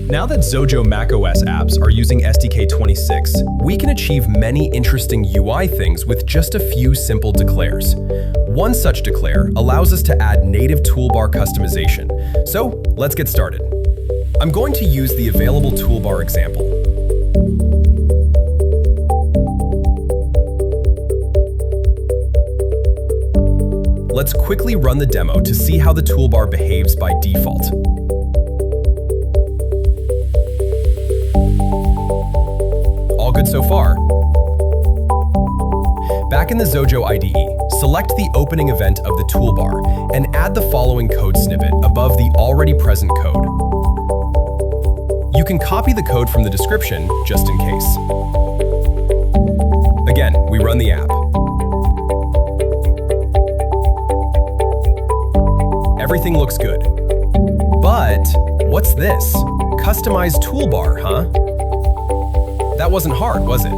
Now that Xojo macOS apps are using SDK 26, we can achieve many interesting UI things with just a few simple declares. One such declare allows us to add native toolbar customization. So let's get started. I'm going to use the available toolbar example. Let's quickly run the demo to see how the toolbar behaves by default. All good so far. Back in the Xojo IDE, select the opening event of the toolbar and add the following code snippet above the already present code. You can copy the code from the description just in case. Again, we run the app. Everything looks good. But what's this? Customized toolbar, huh? That wasn't hard, was it?